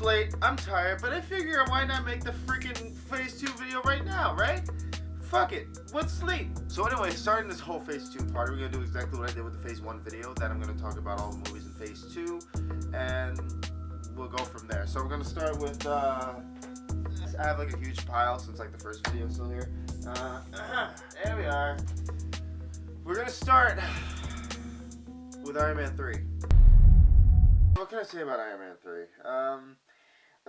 late, I'm tired, but I figure why not make the freaking Phase 2 video right now, right? Fuck it, let's sleep. So anyway, starting this whole Phase 2 part, we're gonna do exactly what I did with the Phase 1 video, that I'm gonna talk about all the movies in Phase 2, and we'll go from there. So we're gonna start with, I have like a huge pile since like the first video is still here. There we are. We're gonna start with Iron Man 3. What can I say about Iron Man 3?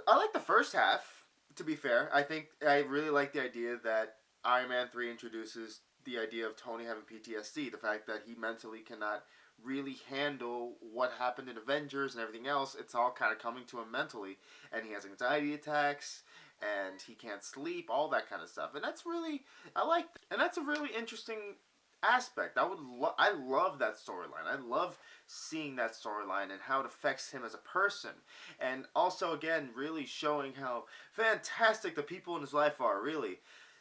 I like the first half, to be fair. I really like the idea that Iron Man 3 introduces the idea of Tony having PTSD. The fact that he mentally cannot really handle what happened in Avengers and everything else. It's all kind of coming to him mentally. And he has anxiety attacks, and he can't sleep, all that kind of stuff. And that's really, and that's a really interesting aspect. I love that storyline. I love seeing that storyline and how it affects him as a person, and also again really showing how fantastic the people in his life are. Really,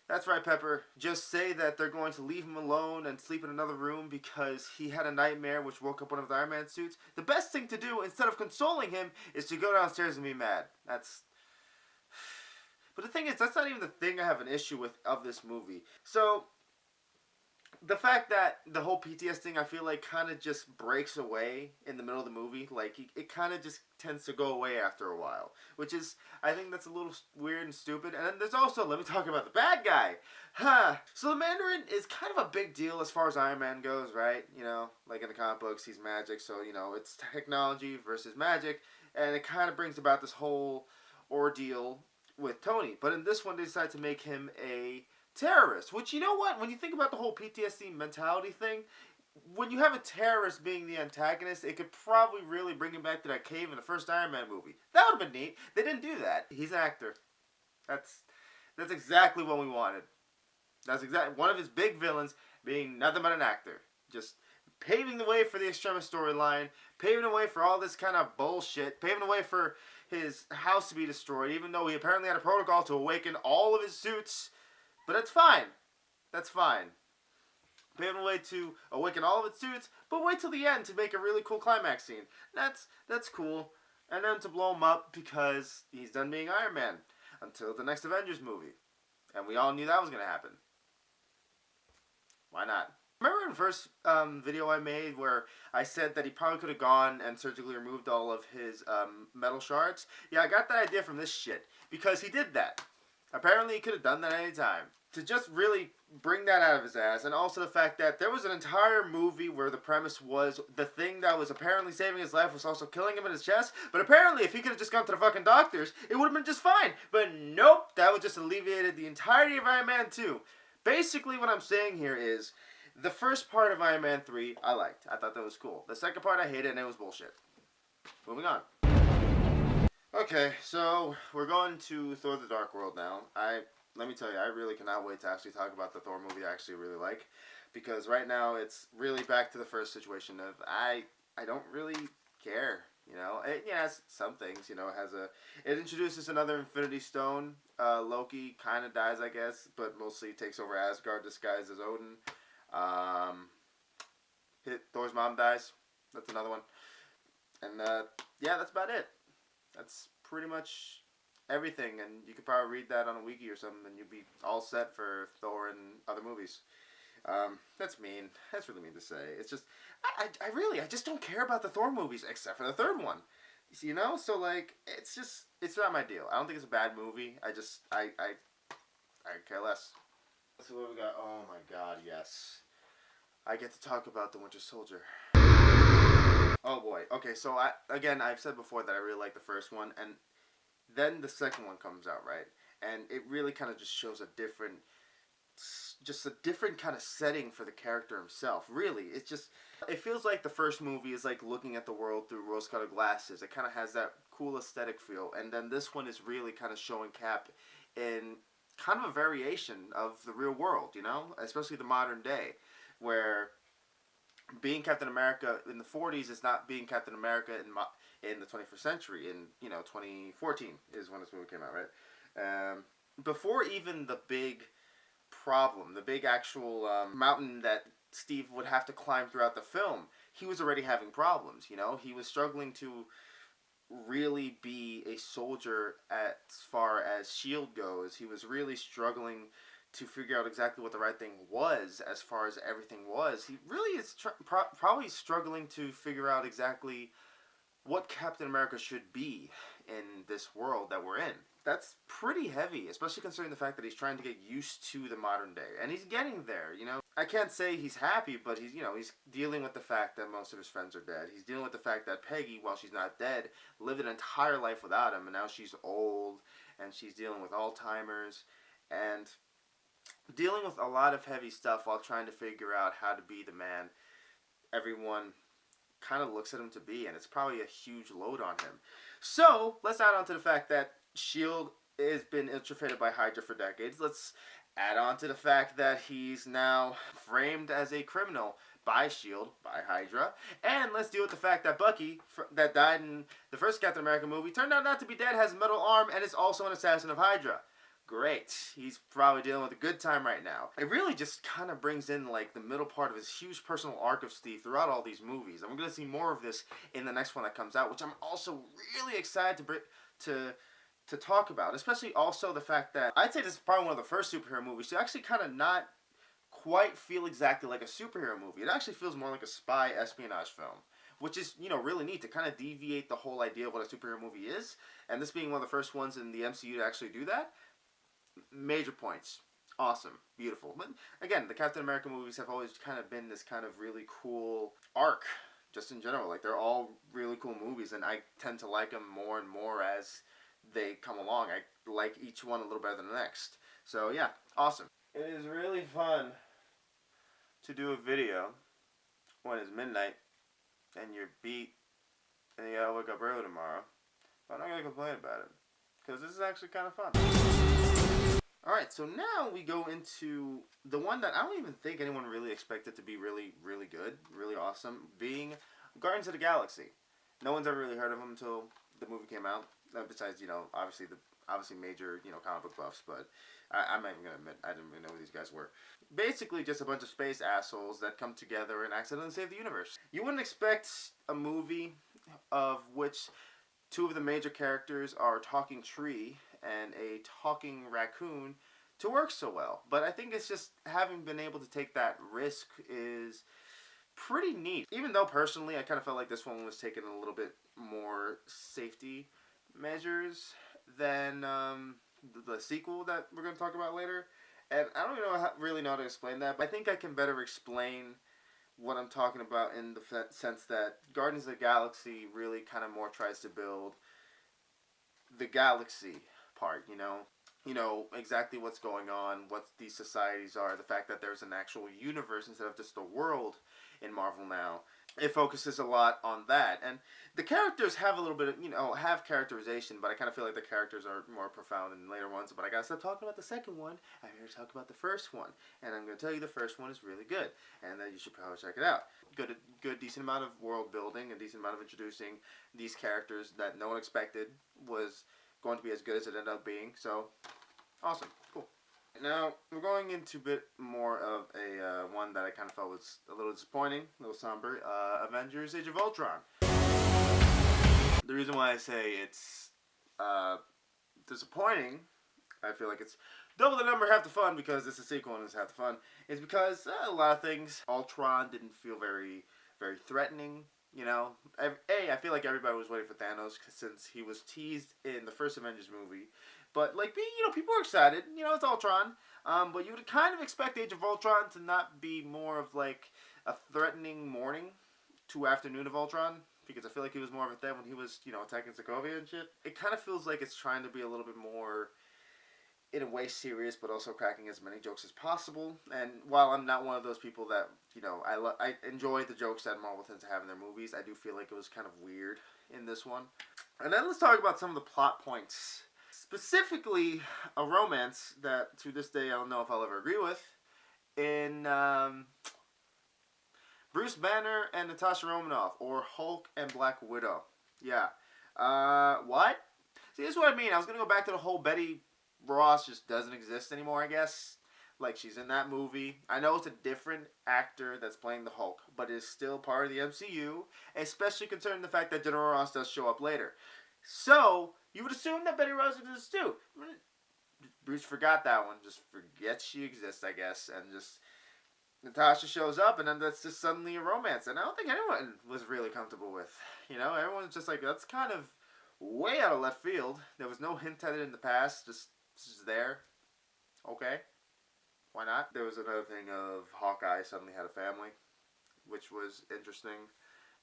that's right, Pepper. Just say that they're going to leave him alone and sleep in another room because he had a nightmare which woke up one of the Iron Man suits. The best thing to do instead of consoling him is to go downstairs and be mad. But the thing is, that's not even the thing I have an issue with of this movie. So the fact that the whole PTSD thing, I feel like, kind of just breaks away in the middle of the movie. Like, it kind of just tends to go away after a while. Which is, I think that's a little weird and stupid. And then there's also, let me talk about the bad guy. So the Mandarin is kind of a big deal as far as Iron Man goes, right? You know, like in the comic books, he's magic. So, you know, it's technology versus magic. And it kind of brings about this whole ordeal with Tony. But in this one, they decide to make him a terrorist, which, you know what, when you think about the whole PTSD mentality thing, when you have a terrorist being the antagonist, it could probably really bring him back to that cave in the first Iron Man movie. That would have been neat. They didn't do that. He's an actor. That's exactly what we wanted. That's exactly one of his big villains being nothing but an actor. Just paving the way for the Extremis storyline, paving the way for all this kind of bullshit, paving the way for his house to be destroyed, even though he apparently had a protocol to awaken all of his suits. But that's fine. That's fine. Paving the way to awaken all of its suits, but wait till the end to make a really cool climax scene. That's cool. And then to blow him up because he's done being Iron Man until the next Avengers movie. And we all knew that was going to happen. Why not? Remember in the first video I made where I said that he probably could have gone and surgically removed all of his metal shards? Yeah, I got that idea from this shit. Because he did that. Apparently he could have done that any time. To just really bring that out of his ass, and also the fact that there was an entire movie where the premise was the thing that was apparently saving his life was also killing him in his chest, but apparently if he could have just gone to the fucking doctors, it would have been just fine. But nope, that would just alleviated the entirety of Iron Man 2. Basically what I'm saying here is, the first part of Iron Man 3 I liked. I thought that was cool. The second part I hated and it was bullshit. Moving on. Okay, so we're going to Thor the Dark World now. Let me tell you, I really cannot wait to actually talk about the Thor movie I actually really like. Because right now, it's really back to the first situation of, I don't really care, you know. It has some things, you know, it introduces another Infinity Stone. Loki kind of dies, I guess, but mostly takes over Asgard disguised as Odin. Thor's mom dies. That's another one. And, yeah, that's about it. That's pretty much everything, and you could probably read that on a wiki or something, and you'd be all set for Thor and other movies. That's mean. That's really mean to say. It's just, I just don't care about the Thor movies, except for the third one. You know? So, like, it's not my deal. I don't think it's a bad movie. I care less. Let's see what we got. Oh my god, yes. I get to talk about the Winter Soldier. Oh boy. Okay, so I've said before that I really like the first one, and then the second one comes out, right? And it really kind of just shows a different kind of setting for the character himself. Really, it feels like the first movie is like looking at the world through rose-colored glasses. It kind of has that cool aesthetic feel, and then this one is really kind of showing Cap in kind of a variation of the real world, you know, especially the modern day, where being Captain America in the 40s is not being Captain America in the 21st century. In 2014 is when this movie came out, right? Before even the big problem, the big actual mountain that Steve would have to climb throughout the film, he was already having problems. You know, he was struggling to really be a soldier as far as Shield goes. He was really struggling to figure out exactly what the right thing was as far as everything was. He really is probably struggling to figure out exactly what Captain America should be in this world that we're in. That's pretty heavy, especially considering the fact that he's trying to get used to the modern day. And he's getting there, you know. I can't say he's happy, but he's dealing with the fact that most of his friends are dead. He's dealing with the fact that Peggy, while she's not dead, lived an entire life without him, and now she's old, and she's dealing with Alzheimer's, and dealing with a lot of heavy stuff while trying to figure out how to be the man everyone kind of looks at him to be, and it's probably a huge load on him. So, let's add on to the fact that S.H.I.E.L.D. has been infiltrated by Hydra for decades. Let's add on to the fact that he's now framed as a criminal by S.H.I.E.L.D., by Hydra. And let's deal with the fact that Bucky, that died in the first Captain America movie, turned out not to be dead, has a metal arm, and is also an assassin of Hydra. Great. He's probably dealing with a good time right now. It really just kind of brings in like the middle part of his huge personal arc of Steve throughout all these movies. And we're going to see more of this in the next one that comes out, which I'm also really excited to talk about. Especially also the fact that I'd say this is probably one of the first superhero movies to actually kind of not quite feel exactly like a superhero movie. It actually feels more like a spy espionage film, which is, really neat to kind of deviate the whole idea of what a superhero movie is. And this being one of the first ones in the MCU to actually do that. Major points. Awesome. Beautiful. But again, the Captain America movies have always kind of been this kind of really cool arc, just in general. Like, they're all really cool movies, and I tend to like them more and more as they come along. I like each one a little better than the next. So, yeah. Awesome. It is really fun to do a video when it's midnight and you're beat and you gotta wake up early tomorrow. But I'm not gonna complain about it, because this is actually kind of fun. Alright, so now we go into the one that I don't even think anyone really expected to be really, really good, really awesome, being Guardians of the Galaxy. No one's ever really heard of him until the movie came out, besides, obviously major, comic book buffs, but I'm not even going to admit, I didn't even know who these guys were. Basically just a bunch of space assholes that come together and accidentally save the universe. You wouldn't expect a movie of which two of the major characters are a talking tree and a talking raccoon to work so well. But I think it's just having been able to take that risk is pretty neat. Even though personally I kind of felt like this one was taking a little bit more safety measures than the sequel that we're going to talk about later. And I don't really know how to explain that, but I think I can better explain what I'm talking about in the sense that Guardians of the Galaxy really kind of more tries to build the galaxy part, exactly what's going on, what these societies are, the fact that there's an actual universe instead of just a world in Marvel now. It focuses a lot on that, and the characters have a little bit of, have characterization, but I kind of feel like the characters are more profound in later ones, but I gotta stop talking about the second one. I'm here to talk about the first one, and I'm gonna tell you the first one is really good, and that you should probably check it out. Good, decent amount of world building, a decent amount of introducing these characters that no one expected was going to be as good as it ended up being, so awesome, cool. Now, we're going into a bit more of a one that I kind of felt was a little disappointing, a little somber, Avengers Age of Ultron. The reason why I say it's disappointing, I feel like it's double the number, half the fun, because it's a sequel and it's half the fun, is because a lot of things, Ultron didn't feel very, very threatening. I feel like everybody was waiting for Thanos since he was teased in the first Avengers movie. But, people were excited. It's Ultron. But you would kind of expect Age of Ultron to not be more of, a threatening morning to afternoon of Ultron. Because I feel like he was more of a threat when he was, attacking Sokovia and shit. It kind of feels like it's trying to be a little bit more, in a way, serious, but also cracking as many jokes as possible. And while I'm not one of those people that, I enjoy the jokes that Marvel tends to have in their movies, I do feel like it was kind of weird in this one. And then let's talk about some of the plot points. Specifically, a romance that, to this day, I don't know if I'll ever agree with, in Bruce Banner and Natasha Romanoff, or Hulk and Black Widow. Yeah. What? See, this is what I mean. I was going to go back to the whole Betty Ross just doesn't exist anymore, I guess. Like, she's in that movie. I know it's a different actor that's playing the Hulk, but it's still part of the MCU, especially considering the fact that General Ross does show up later. So, you would assume that Betty Ross does too. Bruce forgot that one. Just forgets she exists, I guess, and just Natasha shows up, and then that's just suddenly a romance. And I don't think anyone was really comfortable with. You know, everyone's just like, that's kind of way out of left field. There was no hint at it in the past. Just there. Okay. Why not? There was another thing of Hawkeye suddenly had a family, which was interesting.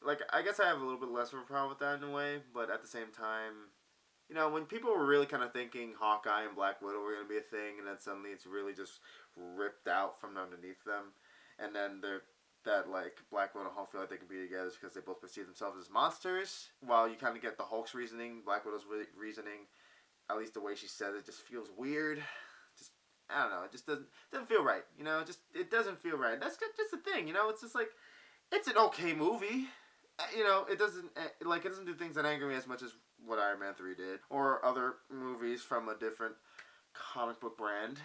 Like, I guess I have a little bit less of a problem with that in a way, but at the same time, you know, when people were really kind of thinking Hawkeye and Black Widow were going to be a thing, and then suddenly it's really just ripped out from underneath them, and then like, Black Widow and Hulk feel like they can be together because they both perceive themselves as monsters, while you kind of get the Hulk's reasoning, Black Widow's reasoning, at least the way she says it just feels weird. I don't know. It just doesn't feel right. You know, it doesn't feel right. That's just the thing. You know, it's just like, it's an okay movie. You know, it doesn't do things that anger me as much as what Iron Man 3 did, or other movies from a different comic book brand.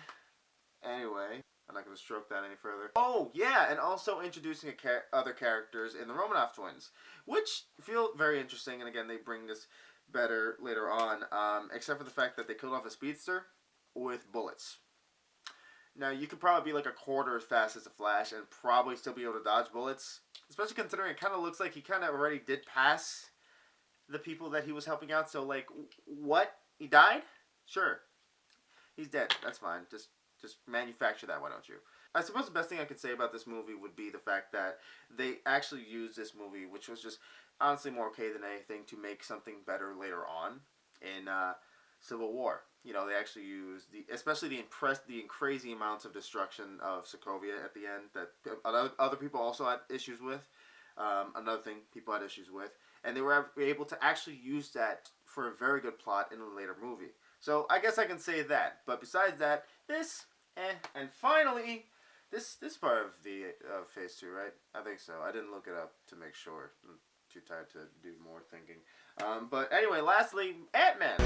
Anyway, I'm not going to stroke that any further. Oh yeah, and also introducing other characters in the Romanoff twins, which feel very interesting. And again, they bring this better later on, except for the fact that they killed off a speedster with bullets. Now, you could probably be like a quarter as fast as the Flash and probably still be able to dodge bullets. Especially considering it kind of looks like he kind of already did pass the people that he was helping out. So, like, what? He died? Sure. He's dead. That's fine. Just manufacture that, why don't you? I suppose the best thing I could say about this movie would be the fact that they actually used this movie, which was just honestly more okay than anything, to make something better later on in Civil War. You know, they actually used especially the crazy amounts of destruction of Sokovia at the end that other people also had issues with. Another thing people had issues with, and they were able to actually use that for a very good plot in a later movie. So I guess I can say that. But besides that, and finally, this part of the Phase 2, right? I think so. I didn't look it up to make sure. I'm too tired to do more thinking. But anyway, lastly, Ant-Man.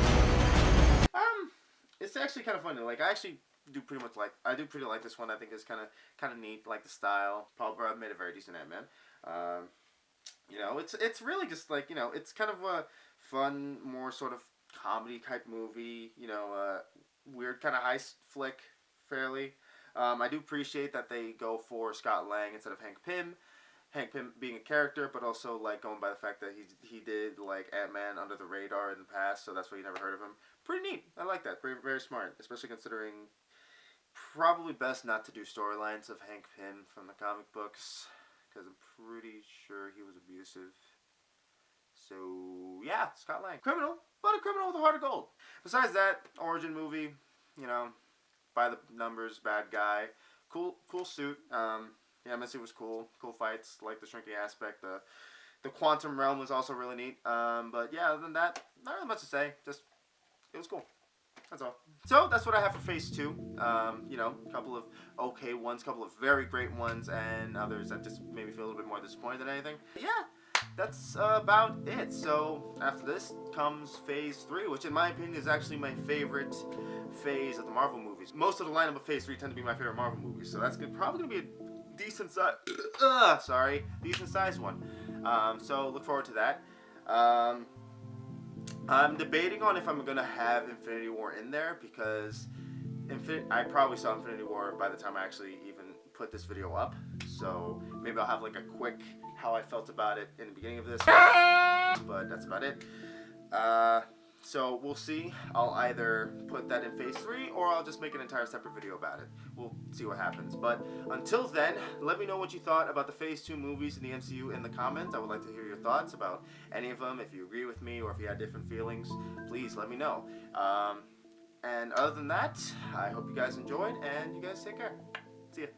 It's actually kind of funny. Like, I do pretty like this one. I think it's kind of neat. Like the style. Paul Rudd made a very decent Ant-Man. You know, it's really just like, you know, it's kind of a fun, more sort of comedy type movie. You know, weird kind of heist flick, fairly. I do appreciate that they go for Scott Lang instead of Hank Pym. Hank Pym being a character, but also like going by the fact that he did like Ant-Man under the radar in the past, so that's why you never heard of him. Pretty neat. I like that. Very, very smart, especially considering probably best not to do storylines of Hank Pym from the comic books, because I'm pretty sure he was abusive. So yeah, Scott Lang, criminal, but a criminal with a heart of gold. Besides that, origin movie, you know, by the numbers, bad guy, cool suit. Yeah, Missy was cool. Cool fights, like the shrinking aspect. The quantum realm was also really neat. But yeah, other than that, not really much to say. Just, it was cool. That's all. So that's what I have for Phase 2. You know, a couple of okay ones, a couple of very great ones, and others that just made me feel a little bit more disappointed than anything. But yeah, that's about it. So after this comes Phase 3, which in my opinion is actually my favorite phase of the Marvel movies. Most of the lineup of Phase 3 tend to be my favorite Marvel movies, so that's probably going to be a decent sized one. So look forward to that. I'm debating on if I'm gonna have Infinity War in there, because I probably saw Infinity War by the time I actually even put this video up. So maybe I'll have like a quick how I felt about it in the beginning of this. But that's about it. So we'll see. I'll either put that in Phase 3 or I'll just make an entire separate video about it. We'll see what happens. But until then, let me know what you thought about the Phase 2 movies in the MCU in the comments. I would like to hear your thoughts about any of them. If you agree with me or if you had different feelings, please let me know. And other than that, I hope you guys enjoyed and you guys take care. See ya.